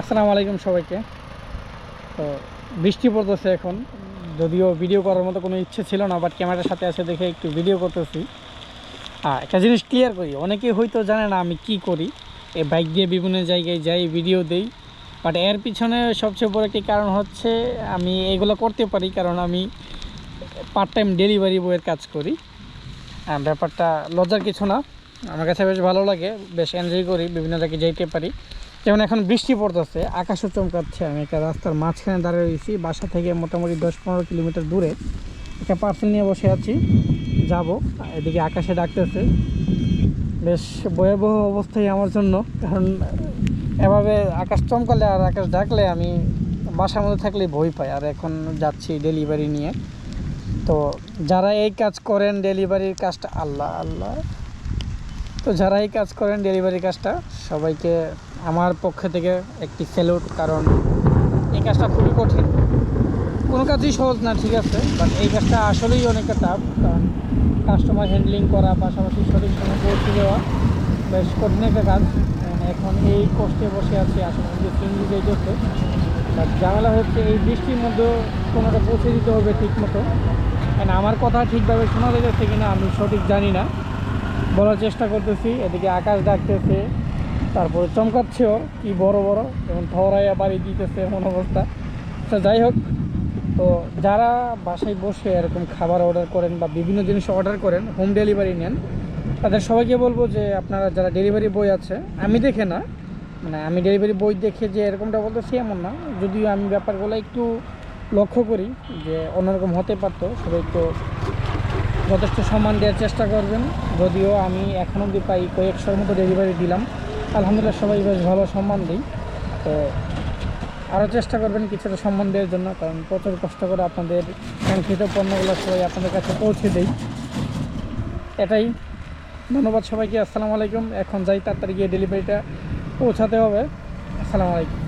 আসসালামু আলাইকুম সবাইকে। তো বৃষ্টি পড়তেছে এখন, যদিও ভিডিও করার মতো কোনো ইচ্ছে ছিল না, বাট ক্যামেরার সাথে আছে দেখে একটু ভিডিও করতেছি। একটা জিনিস ক্লিয়ার করি, অনেকেই হয়তো জানে না আমি কি করি। এই বাইক দিয়ে বিভিন্ন জায়গায় যাই, ভিডিও দেই, বাট এর পিছনে সবচেয়ে বড় একটি কারণ হচ্ছে আমি এগুলো করতে পারি কারণ আমি পার্ট টাইম ডেলিভারি বয়ের কাজ করি। ব্যাপারটা লজ্জার কিছু না, আমার কাছে বেশ ভালো লাগে, বেশ এনজয় করি, বিভিন্ন জায়গায় যাইতে পারি। যেমন এখন বৃষ্টি পড়তেছে, আকাশও চমকাচ্ছে, আমি একটা রাস্তার মাঝখানে দাঁড়িয়ে রয়েছি, বাসা থেকে মোটামুটি 10-15 কিলোমিটার দূরে একটা পার্সেল নিয়ে বসে আছি, যাব। এদিকে আকাশে ডাকতেছে, বেশ ভয়াবহ অবস্থায় আমার জন্য, কারণ এভাবে আকাশ চমকালে আর আকাশ ডাকলে আমি বাসার মধ্যে থাকলে ভয় পাই। আর এখন যাচ্ছি ডেলিভারি নিয়ে। তো যারা এই কাজ করেন, ডেলিভারির কাজটা আল্লাহ আল্লাহ, তো যারা এই কাজ করেন ডেলিভারি কাজটা, সবাইকে আমার পক্ষ থেকে একটি স্যালুট। কারণ এই কাজটা খুবই কঠিন, কোনো কাজই সহজ না, ঠিক আছে, বাট এই কাজটা আসলেই অনেকটা টাফ। কারণ কাস্টমার হ্যান্ডলিং করা, পাশাপাশি সঠিক সময় পৌঁছে দেওয়া বেশ কঠিন একটা কাজ। এখন এই কষ্টে বসে আছি, আসলে যে চিংড়ি যেতেছে, বাট ঝামেলা হচ্ছে এই বৃষ্টির মধ্যেও কোনোটা পৌঁছে দিতে হবে ঠিক মতো। আমার কথা ঠিকভাবে শোনা যাচ্ছে কিনা আমি সঠিক জানি না, বলার চেষ্টা করতেছি। এদিকে আকাশ ডাকতেছে, তারপরে চমকাচ্ছেও কি বড় বড়, এবং থরাইয়া বাড়ি দিতেছে এমন অবস্থা। তো যাই হোক, তো যারা বাসায় বসে এরকম খাবার অর্ডার করেন বা বিভিন্ন জিনিস অর্ডার করেন, হোম ডেলিভারি নেন, তাদের সবাইকে বলবো যে আপনারা যারা ডেলিভারি বয় আছে, আমি দেখে না, মানে আমি ডেলিভারি বই দেখে যে এরকমটা বলতেছি এমন না, যদিও আমি ব্যাপারগুলো একটু লক্ষ্য করি যে অন্যরকম হতে পারতো, সবাই তো যথেষ্ট সম্মান দেওয়ার চেষ্টা করবেন। যদিও আমি এখন অবধি প্রায় কয়েকশোর মতো ডেলিভারি দিলাম, আলহামদুলিল্লাহ সবাই বেশ ভালো সম্মান দিই। তো আরও চেষ্টা করবেন কিছুটা সম্মান দেওয়ার জন্য, কারণ প্রচুর কষ্ট করে আপনাদের কাঙ্ক্ষিত পণ্যগুলো সবাই আপনাদের কাছে পৌঁছে দেই। এটাই, ধন্যবাদ সবাইকে। আসসালামু আলাইকুম। এখন যাই, তাড়াতাড়ি গিয়ে ডেলিভারিটা পৌঁছাতে হবে। আসসালামু আলাইকুম।